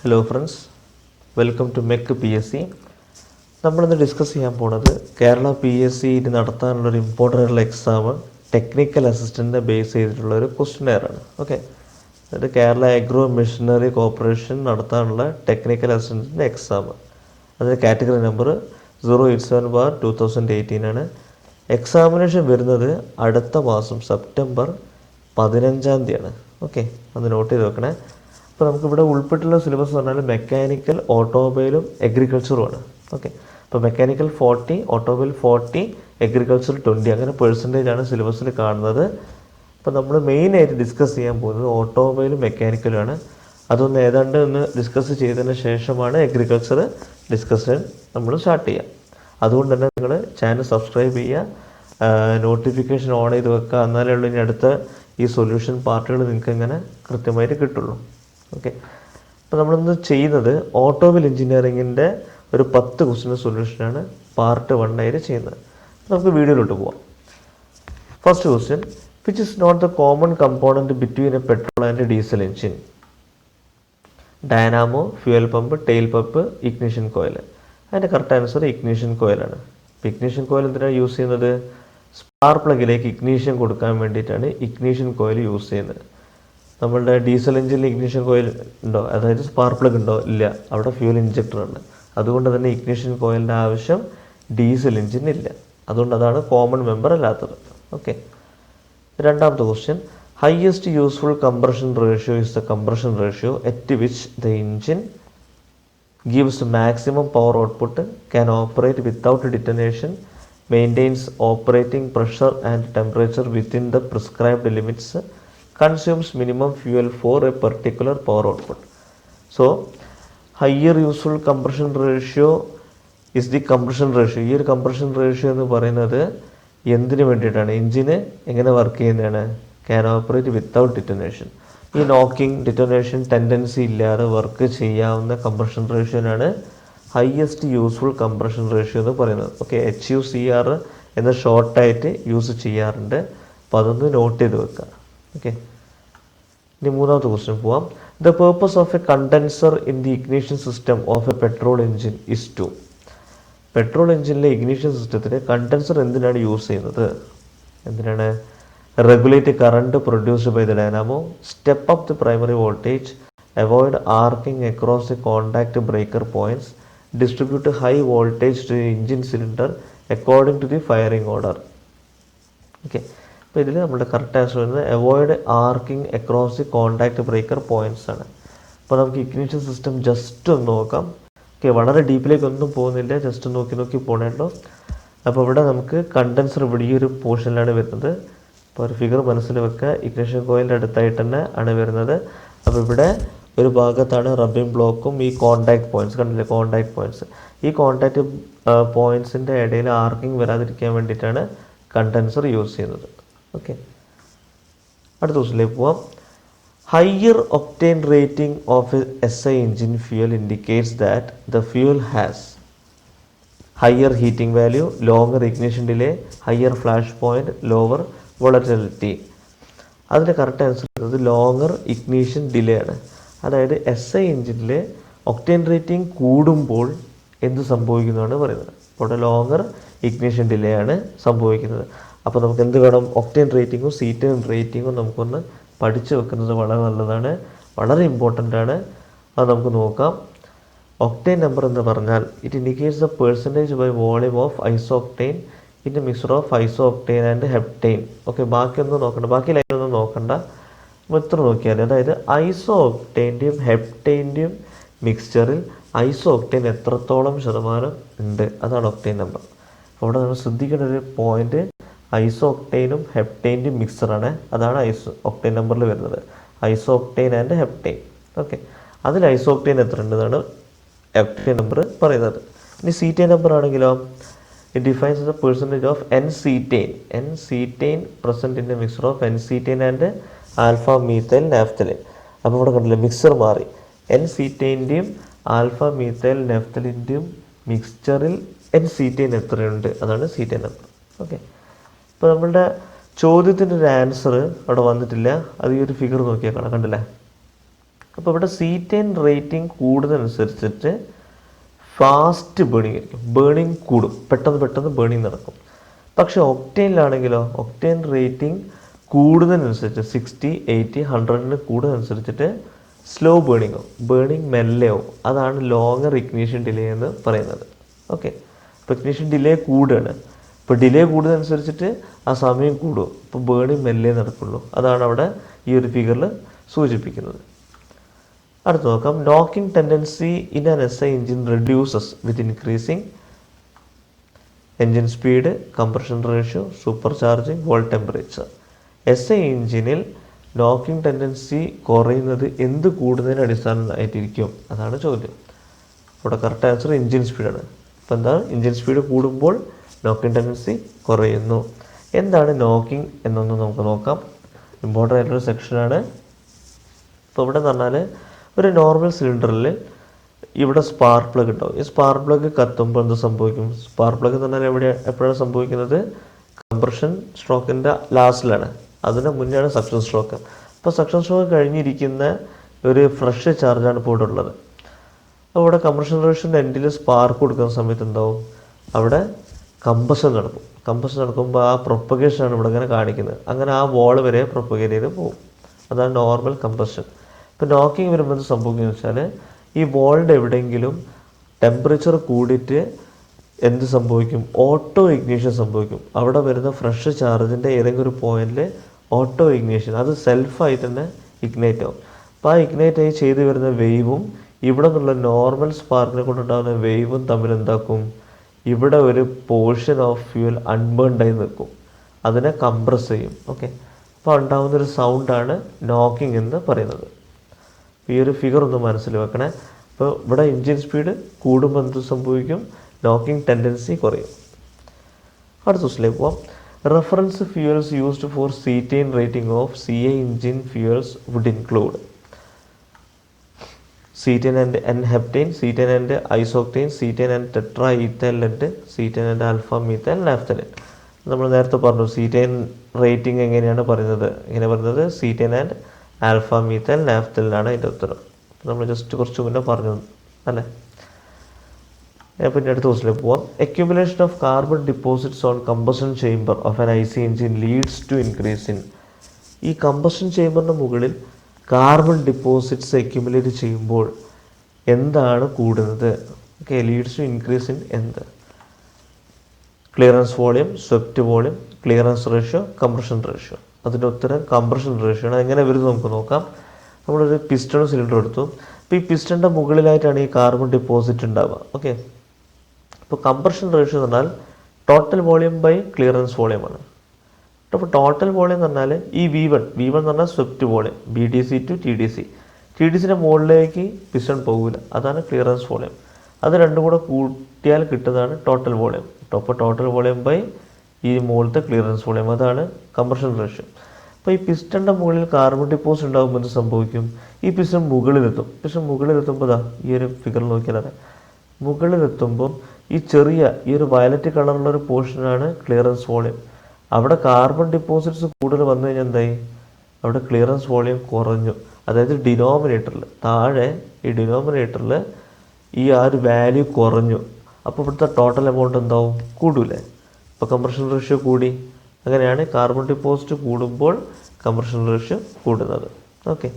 Hello friends, welcome to mech P S C. നമ്മളിന്ന് discuss ചെയ്യാൻ പോണത് കേരള പി എസ് സി നടത്താനുള്ളൊരു ഇമ്പോർട്ടൻ്റ് ആയിട്ടുള്ള എക്സാം ടെക്നിക്കൽ അസിസ്റ്റൻറ്റിനെ ബേസ് ചെയ്തിട്ടുള്ളൊരു ക്വസ്റ്റ്യനെയറാണ്. ഓക്കെ, അതായത് കേരള അഗ്രോ മെഷീനറി കോർപ്പറേഷൻ നടത്താനുള്ള ടെക്നിക്കൽ അസിസ്റ്റൻറ്റിൻ്റെ എക്സാം. അതിൻ്റെ കാറ്റഗറി നമ്പർ 087/2018 ആണ്. എക്സാമിനേഷൻ വരുന്നത് അടുത്ത മാസം സെപ്റ്റംബർ 15 ഓക്കെ, അത് നോട്ട് ചെയ്ത് വെക്കണേ. അപ്പോൾ നമുക്കിവിടെ ഉൾപ്പെട്ടുള്ള സിലബസ് എന്ന് പറഞ്ഞാൽ മെക്കാനിക്കൽ, ഓട്ടോമൊബൈലും എഗ്രികൾച്ചറുമാണ്. ഓക്കെ, അപ്പോൾ മെക്കാനിക്കൽ 40, ഓട്ടോമൊബൈൽ 40, എഗ്രികൾച്ചർ 20, അങ്ങനെ പെർസെൻറ്റേജാണ് സിലബസിൽ കാണുന്നത്. അപ്പോൾ നമ്മൾ മെയിനായിട്ട് ഡിസ്കസ് ചെയ്യാൻ പോകുന്നത് ഓട്ടോമൊബൈലും മെക്കാനിക്കലുമാണ്. അതൊന്ന് ഏതാണ്ട് ഒന്ന് ഡിസ്കസ് ചെയ്തതിന് ശേഷമാണ് എഗ്രികൾച്ചർ ഡിസ്കഷൻ നമ്മൾ സ്റ്റാർട്ട് ചെയ്യുക. അതുകൊണ്ട് തന്നെ നിങ്ങൾ ചാനൽ സബ്സ്ക്രൈബ് ചെയ്യുക, നോട്ടിഫിക്കേഷൻ ഓൺ ചെയ്ത് വെക്കുക. എന്നാലേ ഉള്ളൂ ഇനി അടുത്ത ഈ സൊല്യൂഷൻ പാർട്ടുകൾ നിങ്ങൾക്ക് ഇങ്ങനെ കൃത്യമായിട്ട് കിട്ടുള്ളൂ. ഓക്കെ, അപ്പോൾ നമ്മളിന്ന് ചെയ്യുന്നത് ഓട്ടോമൊബൈൽ എഞ്ചിനീയറിങ്ങിൻ്റെ ഒരു 10 ക്വസ്റ്റ്യൻ സൊല്യൂഷനാണ് പാർട്ട് 1 ആയിട്ട് ചെയ്യുന്നത്. നമുക്ക് വീഡിയോയിലോട്ട് പോവാം. First question, which is not the common component between a petrol and diesel engine? Dynamo, fuel pump, tail pump, ignition coil. അതിൻ്റെ കറക്റ്റ് ആൻസർ ഇഗ്നിഷൻ കോയിലാണ്. ഇപ്പോൾ ഇഗ്നിഷൻ കോയിൽ എന്തിനാണ് യൂസ് ചെയ്യുന്നത്? സ്പാർക്ക് പ്ലഗിലേക്ക് ഇഗ്നീഷൻ കൊടുക്കാൻ വേണ്ടിയിട്ടാണ് ഇഗ്നിഷൻ കോയിൽ യൂസ് ചെയ്യുന്നത്. നമ്മളുടെ ഡീസൽ എഞ്ചിനിൽ ഇഗ്നിഷൻ കോയിൽ ഉണ്ടോ? അതായത് സ്പാർക്ക് പ്ലഗ് ഉണ്ടോ? ഇല്ല, അവിടെ ഫ്യൂൽ ഇഞ്ചക്ടർ ഉണ്ട്. അതുകൊണ്ട് തന്നെ ഇഗ്നിഷൻ കോയിലിൻ്റെ ആവശ്യം ഡീസൽ എഞ്ചിനില്ല. അതുകൊണ്ട് അതാണ് കോമൺ മെമ്പർ അല്ലാത്തത്. ഓക്കെ, രണ്ടാമത്തെ question, highest useful compression ratio is the compression ratio at which the engine gives maximum power output, can operate without detonation, maintains operating pressure and temperature within the prescribed limits, consumes minimum fuel for a particular power output. So higher useful compression ratio is the compression ratio. ഈ ഒരു compression ratio എന്ന് പറയുന്നത് എന്തിനു വേണ്ടിയിട്ടാണ്? എഞ്ചിന് എങ്ങനെ work ചെയ്യുന്നതാണ്? Can operate without detonation. ഈ knocking, detonation tendency ഇല്ലാതെ വർക്ക് ചെയ്യാവുന്ന കംപ്രഷൻ റേഷ്യോനാണ് ഹയസ്റ്റ് യൂസ്ഫുൾ കംപ്രഷൻ റേഷ്യോ എന്ന് പറയുന്നത്. ഓക്കെ, HUCR എന്ന ഷോർട്ടായിട്ട് യൂസ് ചെയ്യാറുണ്ട്. അപ്പോൾ അതൊന്ന് നോട്ട് ചെയ്ത് വെക്കുക. ഓക്കെ, ഇനി മൂന്നാമത്തെ ക്വസ്റ്റ്യൻ പോവാം. The purpose of a condenser in the ignition system of a petrol engine is to. Petrol എഞ്ചിനിലെ ഇഗ്നിഷൻ സിസ്റ്റത്തിന് കണ്ടൻസർ എന്തിനാണ് യൂസ് ചെയ്യുന്നത്? എന്തിനാണ്? regulate current produced by the dynamo, step up the primary voltage, avoid arcing across the contact breaker points, distribute high voltage to the engine cylinder according to the firing order. Okay, അപ്പോൾ ഇതിൽ നമ്മുടെ correct answer വരുന്നത് avoid arching across the contact breaker points ആണ്. അപ്പോൾ നമുക്ക് ignition system just ഒന്ന് നോക്കാം. Okay, വളരെ ഡീപ്പിലേക്കൊന്നും പോകുന്നില്ല, ജസ്റ്റ് നോക്കി പോകണേട്ടോ. അപ്പോൾ ഇവിടെ നമുക്ക് കണ്ടൻസർ ഇവിടെ ഈ ഒരു പോർഷനിലാണ് വരുന്നത്. അപ്പോൾ ഒരു ഫിഗർ മനസ്സിൽ വെക്കുക. ഇഗ്നിഷൻ കോയിലിൻ്റെ അടുത്തായിട്ട് തന്നെ ആണ് വരുന്നത്. അപ്പോൾ ഇവിടെ ഒരു ഭാഗത്താണ് റബ്ബിംഗ് ബ്ലോക്കും ഈ കോണ്ടാക്ട് പോയിൻറ്റ്സ് കണ്ടില്ലേ, കോണ്ടാക്ട് പോയിൻറ്റ്സ്. ഈ കോണ്ടാക്ട് പോയിൻറ്റ്സിൻ്റെ ഇടയിൽ ആർക്കിംഗ് വരാതിരിക്കാൻ വേണ്ടിയിട്ടാണ് കണ്ടൻസർ യൂസ് ചെയ്യുന്നത്. ഓക്കെ, അടുത്ത ക്വസ്റ്റ്യനിലേക്ക് പോവാം. Higher octane rating of SI engine fuel indicates that the fuel has higher heating value, longer ignition delay, higher flash point, lower volatility. അതിൻ്റെ കറക്റ്റ് ആൻസർ വരുന്നത് ലോങ്ങർ ഇഗ്നീഷൻ ഡിലേ ആണ്. അതായത് SI എഞ്ചിനിലെ octane rating കൂടുമ്പോൾ എന്ത് സംഭവിക്കുന്നതാണ് പറയുന്നത്. അപ്പോൾ longer ignition delay ആണ് സംഭവിക്കുന്നത്. അപ്പോൾ നമുക്ക് എന്ത് വേണം? ഒക്ടേൻ റേറ്റിങ്ങും സീറ്റൻ റേറ്റിങ്ങും നമുക്കൊന്ന് പഠിച്ചു വെക്കുന്നത് വളരെ നല്ലതാണ്, വളരെ ഇമ്പോർട്ടൻ്റ് ആണ്. അത് നമുക്ക് നോക്കാം. ഒക്ടേൻ നമ്പർ എന്ന് പറഞ്ഞാൽ it indicates the percentage by volume of isooctane in a mixture of isooctane and heptane. Okay, ബാക്കിയൊന്നും നോക്കണ്ട, ബാക്കി ലൈനൊന്നും നോക്കണ്ട, ഇത്ര നോക്കിയാൽ. അതായത് ഐസോക്ടേൻ്റെയും ഹെപ്റ്റെയിൻ്റെയും മിക്സ്ചറിൽ ഐസോക്ടേൻ എത്രത്തോളം ശതമാനം ഉണ്ട്, അതാണ് ഒക്ടേൻ നമ്പർ. അപ്പോൾ അവിടെ നമ്മൾ ശ്രദ്ധിക്കേണ്ട ഒരു പോയിന്റ് ഐസോക്ടേനും ഹെപ്റ്റെയിൻ്റെയും മിക്സ്ചറാണ്. അതാണ് ഒക്ടേൻ നമ്പറിൽ വരുന്നത്, ഐസോക്ടേൻ ആൻഡ് ഹെപ്റ്റെയിൻ. ഓക്കെ, അതിൽ ഐസോക്ടേൻ എത്ര ഉണ്ടെന്നാണ് ഒക്ടേൻ നമ്പർ പറയുന്നത്. ഇനി സീറ്റേൻ നമ്പർ ആണെങ്കിലോ, it defines the percentage of N-cetane. N-cetane present in a mixture of N-cetane and alpha methyl naphthalene. അപ്പോൾ ഇവിടെ കണ്ടില്ല, മിക്സർ മാറി. N-cetane-ൻ്റെയും ആൽഫ മീഥൈൽ നാഫ്തലിൻ്റെയും മിക്സ്ചറിൽ N-cetane എത്രയുണ്ട്, അതാണ് സീറ്റേൻ നമ്പർ. ഓക്കെ, ഇപ്പോൾ നമ്മളുടെ ചോദ്യത്തിൻ്റെ ഒരു ആൻസർ അവിടെ വന്നിട്ടില്ല. അത് ഈ ഒരു ഫിഗർ നോക്കിയാൽ കാണാം, കണ്ടില്ലേ? അപ്പോൾ ഇവിടെ സീറ്റൈൻ റേറ്റിംഗ് കൂടുന്നതനുസരിച്ചിട്ട് ഫാസ്റ്റ് ബേണിംഗ് ആയിരിക്കും, ബേണിംഗ് കൂടും, പെട്ടെന്ന് ബേണിംഗ് നടക്കും. പക്ഷേ ഒക്ടെയിനിലാണെങ്കിലോ ഒക്ടെയിൻ റേറ്റിംഗ് കൂടുന്നതിനനുസരിച്ച് 60, 80, 100 കൂടുന്നതനുസരിച്ചിട്ട് സ്ലോ ബേണിംഗ് ആവും, ബേണിംഗ് മെല്ലെ ആവും. അതാണ് ലോങ്ങർ ഇഗ്നിഷൻ ഡിലേ എന്ന് പറയുന്നത്. ഓക്കെ, അപ്പോൾ ഇഗ്നിഷൻ ഡിലേ കൂടുകയാണ്. ഇപ്പോൾ ഡിലേ കൂടുന്നതനുസരിച്ചിട്ട് ആ സമയം കൂടും, അപ്പോൾ ബേണിംഗ് മെല്ലെ നടക്കുള്ളൂ. അതാണ് അവിടെ ഈ ഒരു ഫിഗറിൽ സൂചിപ്പിക്കുന്നത്. അടുത്ത് നോക്കാം. Knocking tendency in an SI engine reduces with increasing engine speed, compression ratio, super charging, wall temperature. SI എഞ്ചിനിൽ നോക്കിംഗ് ടെൻഡൻസി കുറയുന്നത് എന്ത് കൂടുന്നതിന് അടിസ്ഥാനമായിട്ടിരിക്കും? അതാണ് ചോദ്യം. ഇവിടെ കറക്റ്റ് ആൻസർ എൻജിൻ സ്പീഡാണ്. അപ്പോൾ എന്താണ് എൻജിൻ സ്പീഡ് കൂടുമ്പോൾ നോക്കിംഗ് ടെൻഡൻസി കുറയുന്നു. എന്താണ് നോക്കിംഗ് എന്നൊന്ന് നമുക്ക് നോക്കാം. ഇമ്പോർട്ടൻ്റ് ആയിട്ടുള്ള സെക്ഷനാണ്. അപ്പോൾ ഇവിടെ എന്ന് പറഞ്ഞാൽ ഒരു നോർമൽ സിലിണ്ടറിൽ ഇവിടെ സ്പാർക്ക് പ്ലഗ് ഉണ്ടാവും. ഈ സ്പാർക്ക് പ്ലഗ് കത്തുമ്പോൾ എന്ത് സംഭവിക്കും? സ്പാർക്ക് പ്ലഗ് എന്ന് പറഞ്ഞാൽ എപ്പോഴാണ് സംഭവിക്കുന്നത്? കംപ്രഷൻ സ്ട്രോക്കിൻ്റെ ലാസ്റ്റിലാണ്. അതിന് മുന്നെയാണ് സക്ഷൻ സ്ട്രോക്ക്. അപ്പോൾ സക്ഷൻ സ്ട്രോക്ക് കഴിഞ്ഞിരിക്കുന്ന ഒരു ഫ്രഷ് ചാർജാണ് ഇപ്പോൾ ഇവിടെ ഉള്ളത്. അപ്പോൾ ഇവിടെ കംപ്രഷൻ റേഷ്യോൻ്റെ എൻഡിൽ സ്പാർക്ക് കൊടുക്കുന്ന സമയത്ത് എന്താവും? അവിടെ കമ്പഷൻ നടക്കും. കമ്പഷൻ നടക്കുമ്പോൾ ആ പ്രൊപ്പഗേഷനാണ് ഇവിടെ ഇങ്ങനെ കാണിക്കുന്നത്. അങ്ങനെ ആ വോൾ വരെ പ്രൊപ്പഗേറ്റ് ചെയ്ത് പോകും. അതാണ് നോർമൽ കമ്പഷൻ. ഇപ്പോൾ നോക്കിങ് വരുമ്പോൾ എന്ത് സംഭവിക്കുന്നത് വെച്ചാൽ ഈ വോളിൻ്റെ എവിടെയെങ്കിലും ടെമ്പറേച്ചർ കൂടിയിട്ട് എന്ത് സംഭവിക്കും? ഓട്ടോ ഇഗ്നീഷൻ സംഭവിക്കും. അവിടെ വരുന്ന ഫ്രഷ് ചാർജിൻ്റെ ഏതെങ്കിലും ഒരു പോയിന്റിൽ ഓട്ടോ ഇഗ്നീഷൻ, അത് സെൽഫായി തന്നെ ഇഗ്നൈറ്റ് ആവും. അപ്പോൾ ആ ഇഗ്നൈറ്റ് ആയി ചെയ്ത് വരുന്ന വേവും ഇവിടെ നിന്നുള്ള നോർമൽ സ്പാർക്കിനെ കൊണ്ടുണ്ടാകുന്ന വേവും തമ്മിൽ എന്താക്കും? ഇവിടെ ഒരു പോർഷൻ ഓഫ് ഫ്യൂൽ അൺബേൺഡായി നിൽക്കും. അതിനെ കംപ്രസ് ചെയ്യും. ഓക്കെ, അപ്പോൾ ഉണ്ടാകുന്നൊരു സൗണ്ടാണ് നോക്കിംഗ് എന്ന് പറയുന്നത്. ഈ ഒരു ഫിഗർ ഒന്ന് മനസ്സിൽ വെക്കണേ. അപ്പോൾ ഇവിടെ എൻജിൻ സ്പീഡ് കൂടുമ്പോൾ എന്ത് സംഭവിക്കും? നോക്കിംഗ് ടെൻഡൻസി കുറയും. അടുത്ത ദിവസത്തിലേക്ക് പോവാം. Reference fuels used for cetane rating of CI engine fuels would include cetane and N-heptane, cetane and isoctane, cetane and tetraethyl and cetane and alpha methyl naphthalene. നമ്മൾ നേരത്തെ പറഞ്ഞു സീറ്റൈൻ റേറ്റിംഗ് എങ്ങനെയാണ് പറയുന്നത്? ഇങ്ങനെ പറയുന്നത് സീറ്റൈൻ ആൻഡ് ആൽഫ മീത്തൈൽ നാഫ്തലിനാണ് അതിൻ്റെ ഉത്തരം. നമ്മൾ ജസ്റ്റ് കുറച്ച് മുന്നേ പറഞ്ഞു അല്ലേ. പിന്നെ അടുത്ത ദിവസത്തിലേക്ക് പോവാം. Accumulation of carbon deposits on combustion chamber of an IC engine leads to increase in. ഈ കമ്പഷൻ ചേംബറിൻ്റെ മുകളിൽ കാർബൺ ഡിപ്പോസിറ്റ്സ് അക്യുമുലേറ്റ് ചെയ്യുമ്പോൾ എന്താണ് കൂടുന്നത്? Okay, leads to increase in എന്ത്? Clearance volume, swept volume, clearance ratio, compression ratio. അതിൻ്റെ ഉത്തരം compression ratio ആണ്. എങ്ങനെ വരുന്നത് നമുക്ക് നോക്കാം. നമ്മളൊരു പിസ്റ്റൺ സിലിണ്ടർ എടുത്തു. അപ്പോൾ ഈ പിസ്റ്റണിൻ്റെ മുകളിലായിട്ടാണ് ഈ കാർബൺ ഡിപ്പോസിറ്റ് ഉണ്ടാവുക. ഓക്കെ, അപ്പോൾ കംപ്രഷൻ റേഷ്യോ എന്ന് പറഞ്ഞാൽ ടോട്ടൽ വോളിയം ബൈ ക്ലിയറൻസ് വോളിയമാണ്. അപ്പോൾ ടോട്ടൽ വോളിയം എന്ന് പറഞ്ഞാൽ ഈ V1 എന്ന് പറഞ്ഞാൽ swept volume, BDC to TDC. TDCൻ്റെ മുകളിലേക്ക് പിസ്റ്റൺ പോകില്ല, അതാണ് ക്ലിയറൻസ് വോളിയം. അത് രണ്ടും കൂടെ കൂട്ടിയാൽ കിട്ടുന്നതാണ് ടോട്ടൽ വോളിയം. അപ്പോൾ ടോട്ടൽ വോളിയം ബൈ ഈ മുകളിലത്തെ ക്ലിയറൻസ് വോളിയം, അതാണ് കംപ്രഷൻ റേഷ്യോ. അപ്പോൾ ഈ പിസ്റ്റണിൻ്റെ മുകളിൽ കാർബൺ ഡിപ്പോസിറ്റ് ഉണ്ടാകുമ്പോൾ എന്ത് സംഭവിക്കും? ഈ പിസ്റ്റൺ മുകളിലെത്തും. മുകളിലെത്തുമ്പോൾ ഈ ഒരു ഫിഗറിൽ നോക്കിയാൽ അറിയാം. മുകളിലെത്തുമ്പം ഈ ഒരു വയലറ്റ് കളറുള്ളൊരു പോർഷനാണ് ക്ലിയറൻസ് വോളിയം. അവിടെ കാർബൺ ഡിപ്പോസിറ്റ്സ് കൂടുതൽ വന്നു കഴിഞ്ഞാൽ എന്തായി? അവിടെ ക്ലിയറൻസ് വോളിയം കുറഞ്ഞു. അതായത് ഡിനോമിനേറ്ററിൽ താഴെ ഈ ഡിനോമിനേറ്ററിൽ ആ ഒരു വാല്യൂ കുറഞ്ഞു. അപ്പോൾ ഇവിടുത്തെ ടോട്ടൽ എമൗണ്ട് എന്താവും? കൂടൂലേ? അപ്പോൾ കംപ്രഷൻ റേഷ്യോ കൂടി. അങ്ങനെയാണ് കാർബൺ ഡിപ്പോസിറ്റ് കൂടുമ്പോൾ കംപ്രഷൻ റേഷ്യോ കൂടുന്നത്. ഓക്കെ,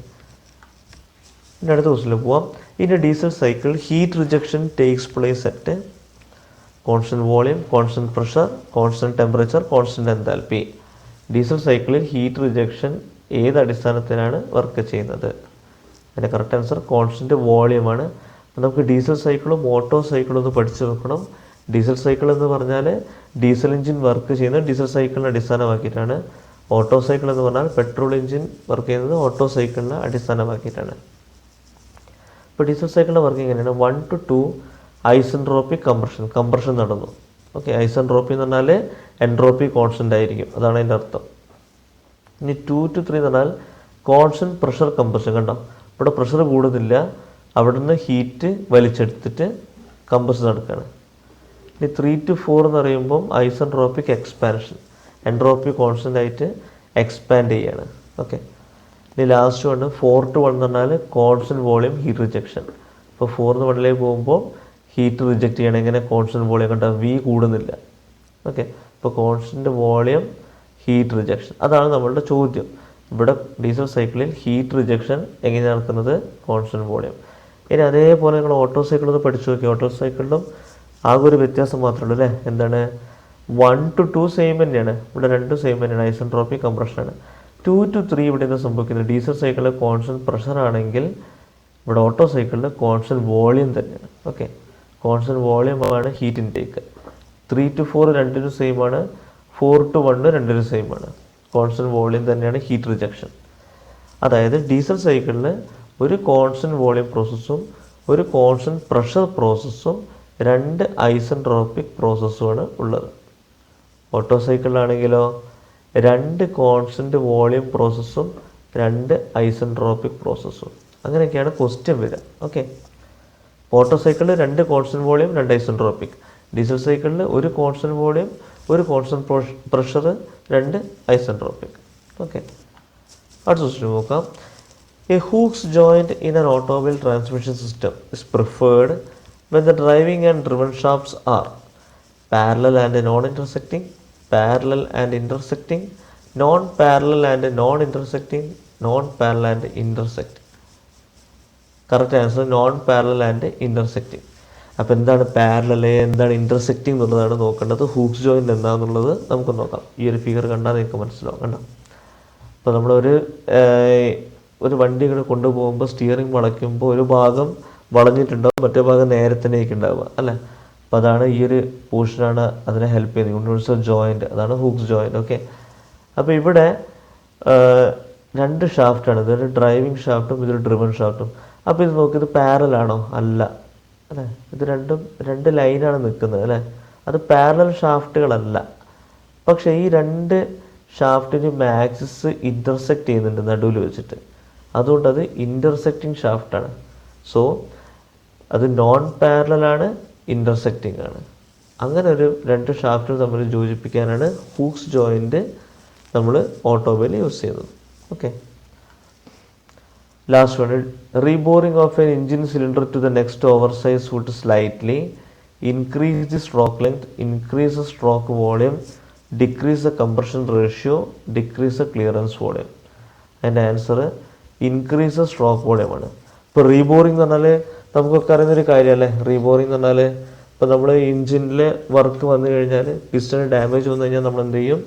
ഇനി അടുത്ത ക്വസ്റ്റിലേക്ക് പോവാം. In A diesel cycle heat rejection takes place at constant volume, constant pressure, constant temperature, constant enthalpy. Diesel സൈക്കിളിൽ ഹീറ്റ് റിജക്ഷൻ ഏത് അടിസ്ഥാനത്തിലാണ് വർക്ക് ചെയ്യുന്നത്? അതിൻ്റെ കറക്റ്റ് ആൻസർ കോൺസ്റ്റൻറ്റ് വോളിയമാണ്. അപ്പോൾ നമുക്ക് ഡീസൽ സൈക്കിളും ഓട്ടോ സൈക്കിളും ഒന്ന് പഠിച്ചു വെക്കണം. ഡീസൽ സൈക്കിൾ എന്ന് പറഞ്ഞാൽ ഡീസൽ എഞ്ചിൻ വർക്ക് ചെയ്യുന്നത് ഡീസൽ സൈക്കിളിനെ അടിസ്ഥാനമാക്കിയിട്ടാണ്. ഓട്ടോ സൈക്കിൾ എന്ന് പറഞ്ഞാൽ പെട്രോൾ എഞ്ചിൻ വർക്ക് ചെയ്യുന്നത് ഓട്ടോ സൈക്കിളിനെ അടിസ്ഥാനമാക്കിയിട്ടാണ്. ഇപ്പോൾ ഡീസൽ സൈക്കിളിൻ്റെ വർക്ക് എങ്ങനെയാണ്? 1 to 2 ഐസെൻട്രോപ്പിക് കംപ്രഷൻ നടന്നു. ഓക്കെ, ഐസെൻട്രോപ്പി എന്ന് പറഞ്ഞാൽ എൻട്രോപ്പി കോൺസ്റ്റൻ്റ് ആയിരിക്കും, അതാണ് അതിൻ്റെ അർത്ഥം. ഇനി 2 to 3 എന്ന് പറഞ്ഞാൽ കോൺസ്റ്റൻറ്റ് പ്രഷർ കംപ്രഷൻ. കണ്ടോ, ഇവിടെ പ്രഷർ കൂടുന്നില്ല, അവിടെ നിന്ന് ഹീറ്റ് വലിച്ചെടുത്തിട്ട് കംപ്രഷൻ നടക്കുകയാണ്. ഇനി 3 to 4 എന്ന് പറയുമ്പം ഐസെൻട്രോപ്പിക് എക്സ്പാൻഷൻ, എൻട്രോപ്പി കോൺസ്റ്റൻ്റ് ആയിട്ട് എക്സ്പാൻഡ് ചെയ്യുകയാണ്. ഓക്കെ, ഇനി ലാസ്റ്റ് വണ് 4 to 1 എന്ന് പറഞ്ഞാൽ കോൺസ്റ്റൻറ്റ് വോളിയം ഹീറ്റ് റിജക്ഷൻ. ഇപ്പോൾ 4 1 പോകുമ്പോൾ ഹീറ്റ് റിജക്റ്റ് ചെയ്യണം. എങ്ങനെ കോൺസ്റ്റൻറ്റ് വോളിയം കണ്ടാൽ വി കൂടുന്നില്ല. ഓക്കെ, ഇപ്പോൾ കോൺസ്റ്റൻറ്റ് വോളിയം ഹീറ്റ് റിജക്ഷൻ അതാണ് നമ്മളുടെ ചോദ്യം. ഇവിടെ ഡീസൽ സൈക്കിളിൽ ഹീറ്റ് റിജക്ഷൻ എങ്ങനെ നടക്കുന്നത്? Constant volume. ഇനി അതേപോലെ നിങ്ങൾ ഓട്ടോ സൈക്കിൾ ഒന്ന് പഠിച്ചു നോക്കി. ഓട്ടോ സൈക്കിളിലും ആകെ ഒരു വ്യത്യാസം മാത്രമേ ഉള്ളൂ അല്ലേ? എന്താണ്? 1 to 2 സെയിം തന്നെയാണ്. ഇവിടെ 2 സെയിം തന്നെയാണ്, ഐസെൻട്രോപ്പിക് കംപ്രഷനാണ്. 2 to 3 ഇവിടെ എന്താ സംഭവിക്കുന്നത്? ഡീസൽ സൈക്കിളിൽ കോൺസ്റ്റൻറ്റ് പ്രഷർ ആണെങ്കിൽ ഇവിടെ ഓട്ടോ സൈക്കിളിൽ കോൺസ്റ്റൻറ്റ് വോളിയം തന്നെയാണ്. ഓക്കെ, കോൺസ്റ്റൻറ്റ് വോളിയമാണ് ഹീറ്റ് ഇൻടേക്ക്. 3 to 4 രണ്ടിനും സെയിം ആണ്. 4 to 1 രണ്ടിനും സെയിം ആണ്. കോൺസ്റ്റൻറ്റ് വോളിയം തന്നെയാണ് ഹീറ്റ് റിജക്ഷൻ. അതായത് ഡീസൽ സൈക്കിളിൽ ഒരു കോൺസ്റ്റൻറ്റ് വോളിയം പ്രോസസ്സും ഒരു കോൺസ്റ്റൻറ്റ് പ്രഷർ പ്രോസസ്സും 2 ഐസെൻട്രോപ്പിക് പ്രോസസ്സുമാണ് ഉള്ളത്. ഓട്ടോ സൈക്കിളിലാണെങ്കിലോ 2 കോൺസ്റ്റൻറ്റ് വോളിയം പ്രോസസ്സും 2 ഐസെൻട്രോപ്പിക് പ്രോസസ്സും. അങ്ങനെയൊക്കെയാണ് ക്വസ്റ്റ്യൻ വരിക. ഓക്കെ, ഓട്ടോ സൈക്കിളിൽ 2 കോൺസ്റ്റൻറ്റ് വോളിയം 2 ഐസെൻട്രോപ്പിക്. ഡീസൽ സൈക്കിളിൽ ഒരു കോൺസ്റ്റൻറ്റ് വോളിയം ഒരു കോൺസ്റ്റൻറ്റ് പ്രഷർ 2 ഐസെൻട്രോപ്പിക്. ഓക്കെ, അടുത്ത ക്വസ്റ്റ്യൻ നോക്കാം. A Hooke's joint in an automobile transmission system is preferred when the driving and driven shafts are parallel and non-intersecting, parallel and intersecting, non-parallel and non-intersecting, non-parallel and intersecting. Correct answer non parallel and intersecting. അപ്പോൾ എന്താണ് parallel, എന്താണ് intersecting എന്നുള്ളതാണ് നോക്കേണ്ടത്. Hooke's joint എന്താണെന്നുള്ളത് നമുക്ക് നോക്കാം. ഈ ഒരു ഫിഗർ കണ്ടാൽ നിങ്ങൾക്ക് മനസ്സിലാവും. കണ്ടോ, അപ്പോൾ നമ്മളൊരു വണ്ടി ഇങ്ങനെ കൊണ്ടുപോകുമ്പോൾ സ്റ്റിയറിംഗ് വളയ്ക്കുമ്പോൾ ഒരു ഭാഗം വളഞ്ഞിട്ടുണ്ടാവും, മറ്റേ ഭാഗം നേരെ തന്നെയൊക്കെ ഉണ്ടാവുക അല്ലേ? അപ്പോൾ അതാണ് ഈ ഒരു പോർഷനാണ് അതിനെ ഹെൽപ്പ് ചെയ്യുന്നത്. യൂണിവേഴ്സൽ ജോയിൻ്റ്, അതാണ് ഹൂക്സ് ജോയിൻ്റ്. ഓക്കെ, അപ്പോൾ ഇവിടെ 2 ഷാഫ്റ്റാണ്. ഇതൊരു ഡ്രൈവിംഗ് ഷാഫ്റ്റും ഇതൊരു ഡ്രിവൺ ഷാഫ്റ്റും. അപ്പോൾ ഇത് നോക്കി, ഇത് പാരലാണോ? അല്ല അല്ലേ? ഇത് രണ്ടും 2 ലൈനാണ് നിൽക്കുന്നത് അല്ലേ? അത് പാരലൽ ഷാഫ്റ്റുകളല്ല. പക്ഷേ ഈ 2 ഷാഫ്റ്റിന് ആക്സിസ് ഇൻ്റർസെക്റ്റ് ചെയ്യുന്നുണ്ട് നടുവിൽ വെച്ചിട്ട്. അതുകൊണ്ട് അത് ഇൻ്റർസെക്റ്റിംഗ് ഷാഫ്റ്റാണ്. സോ അത് നോൺ പാരലലാണ്, ഇൻ്റർസെക്റ്റിംഗ് ആണ്. അങ്ങനെ ഒരു 2 ഷാഫ്റ്റുകൾ തമ്മിൽ യോജിപ്പിക്കാനാണ് ഹൂക്സ് ജോയിൻ്റ് നമ്മൾ ഓട്ടോമൊബൈൽ യൂസ് ചെയ്യുന്നത്. Okay, last one. Reboring of an engine cylinder to the next oversize would slightly increase the stroke length, increase the stroke volume, decrease the compression ratio, decrease the clearance volume. അതിൻ്റെ answer increase the stroke വോളിയമാണ്. ഇപ്പോൾ reboring എന്ന് പറഞ്ഞാൽ നമുക്കൊക്കെ അറിയുന്നൊരു കാര്യമല്ലേ? റീബോറിംഗ് എന്ന് പറഞ്ഞാൽ ഇപ്പോൾ നമ്മൾ എഞ്ചിനിൽ വർക്ക് വന്നു കഴിഞ്ഞാൽ, പിസ്റ്റൺ ഡാമേജ് വന്നു കഴിഞ്ഞാൽ നമ്മൾ എന്ത് ചെയ്യും?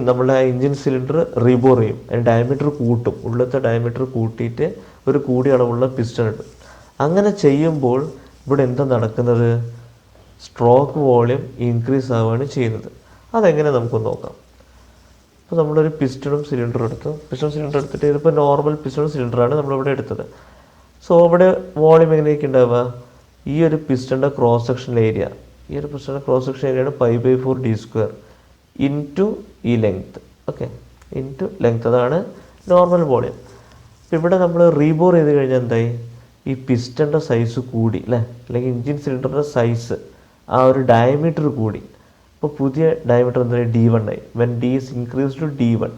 നമ്മുടെ എഞ്ചിൻ സിലിണ്ടർ റീബോർ ചെയ്യും. അതിന് ഡയമീറ്റർ കൂട്ടും, ഉള്ളത്തെ ഡയമീറ്റർ കൂട്ടിയിട്ട് ഒരു കൂടിയ അളവുള്ള പിസ്റ്റൺ ഇടും. അങ്ങനെ ചെയ്യുമ്പോൾ ഇവിടെ എന്താ നടക്കുന്നത്? സ്ട്രോക്ക് വോളിയം ഇൻക്രീസ് ആവുകയാണ് ചെയ്യുന്നത്. അതെങ്ങനെ നമുക്കൊന്ന് നോക്കാം. അപ്പോൾ നമ്മളൊരു പിസ്റ്റണും സിലിണ്ടറും എടുത്തു. പിസ്റ്റൺ സിലിണ്ടർ എടുത്തിട്ട് ഇതിപ്പോൾ നോർമൽ പിസ്റ്റൺ സിലിണ്ടറാണ് നമ്മളിവിടെ എടുത്തത്. സോ ഇവിടെ വോളിയം എങ്ങനെയൊക്കെ ഉണ്ടാവുക? ഈ ഒരു പിസ്റ്റണിൻ്റെ ക്രോസ് സെക്ഷൻ ഏരിയ, ഈ ഒരു പിസ്റ്റണിൻ്റെ ക്രോസ് സെക്ഷൻ ഏരിയയാണ് π/4 d² ഇൻറ്റു ഈ ലെങ്ത്ത്. ഓക്കെ, ഇൻറ്റു ലെങ്ത്ത്, അതാണ് നോർമൽ വോളിയം. അപ്പോൾ ഇവിടെ നമ്മൾ റീബോർ ചെയ്ത് കഴിഞ്ഞാൽ എന്തായി? ഈ പിസ്റ്റണിൻ്റെ സൈസ് കൂടി അല്ലേ? അല്ലെങ്കിൽ എഞ്ചിൻ സിലിണ്ടറിൻ്റെ സൈസ്, ആ ഒരു ഡയമീറ്റർ കൂടി. അപ്പോൾ പുതിയ ഡയമീറ്റർ എന്തായി? d1 ആയി. When d is increased to d1,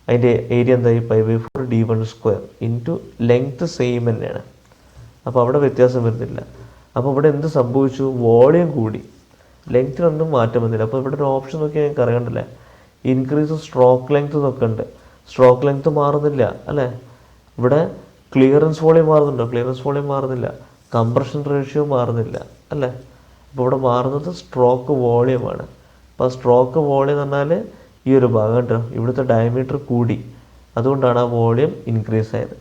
അതിൻ്റെ ഏരിയ എന്തായി? π/4 d1² ഇൻറ്റു ലെങ്ത്ത് സെയിം തന്നെയാണ്. അപ്പോൾ അവിടെ വ്യത്യാസം വരുന്നില്ല. അപ്പോൾ ഇവിടെ എന്ത് സംഭവിച്ചു? വോളിയം കൂടി, ലെങ്ത്തിനൊന്നും മാറ്റം വന്നില്ല. അപ്പോൾ ഇവിടെ ഒരു ഓപ്ഷൻ നോക്കി ഞങ്ങൾക്ക് അറിയണ്ടല്ലേ? ഇൻക്രീസ് സ്ട്രോക്ക് ലെങ്ത്ത് എന്നൊക്കെ ഉണ്ട്. സ്ട്രോക്ക് ലെങ്ത്ത് മാറുന്നില്ല അല്ലേ? ഇവിടെ ക്ലിയറൻസ് വോളിയം മാറുന്നുണ്ടോ? ക്ലിയറൻസ് വോളിയം മാറുന്നില്ല. കംപ്രഷൻ റേഷ്യോ മാറുന്നില്ല അല്ലേ? അപ്പോൾ ഇവിടെ മാറുന്നത് സ്ട്രോക്ക് വോളിയമാണ്. അപ്പോൾ സ്ട്രോക്ക് വോളിയം എന്ന് പറഞ്ഞാൽ ഈ ഒരു ഭാഗം കേട്ടോ, ഇവിടുത്തെ ഡയമീറ്റർ കൂടി, അതുകൊണ്ടാണ് ആ വോളിയം ഇൻക്രീസ് ആയത്.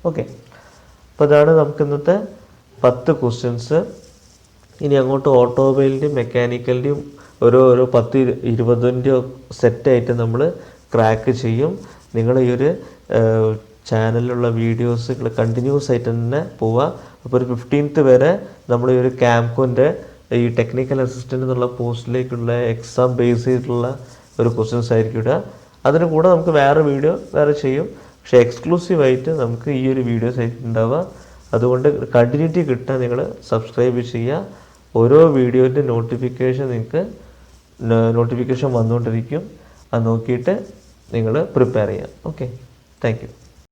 ഓക്കെ, അപ്പോൾ ഇതാണ് നമുക്ക് ഇന്നത്തെ 10 ക്വസ്റ്റ്യൻസ്. ഇനി അങ്ങോട്ട് ഓട്ടോമൊബൈലിൻ്റെയും മെക്കാനിക്കലിൻ്റെയും ഓരോ 10-20 സെറ്റായിട്ട് നമ്മൾ ക്രാക്ക് ചെയ്യും. നിങ്ങൾ ഈ ഒരു ചാനലിലുള്ള വീഡിയോസ് കണ്ടിന്യൂസ് ആയിട്ട് തന്നെ പോവുക. അപ്പോൾ ഒരു 15th വരെ നമ്മൾ ഈ ഒരു ക്യാംകോൻ്റെ ഈ ടെക്നിക്കൽ അസിസ്റ്റൻ്റ് എന്നുള്ള പോസ്റ്റിലേക്കുള്ള എക്സാം ബേസ് ചെയ്തിട്ടുള്ള ഒരു ക്വസ്റ്റ്യൻസ് ആയിരിക്കും ഇടുക. അതിന് കൂടെ നമുക്ക് വേറെ വീഡിയോ ചെയ്യും. പക്ഷേ എക്സ്ക്ലൂസീവായിട്ട് നമുക്ക് ഈ ഒരു വീഡിയോസ് ആയിട്ട് ഉണ്ടാവുക. അതുകൊണ്ട് കണ്ടിന്യൂറ്റി കിട്ടാൻ നിങ്ങൾ സബ്സ്ക്രൈബ് ചെയ്യുക. ഓരോ വീഡിയോൻ്റെ നോട്ടിഫിക്കേഷൻ വന്നുകൊണ്ടിരിക്കും. അത് നോക്കിയിട്ട് നിങ്ങൾ പ്രിപ്പയർ ചെയ്യുക. ഓക്കെ. Thank you.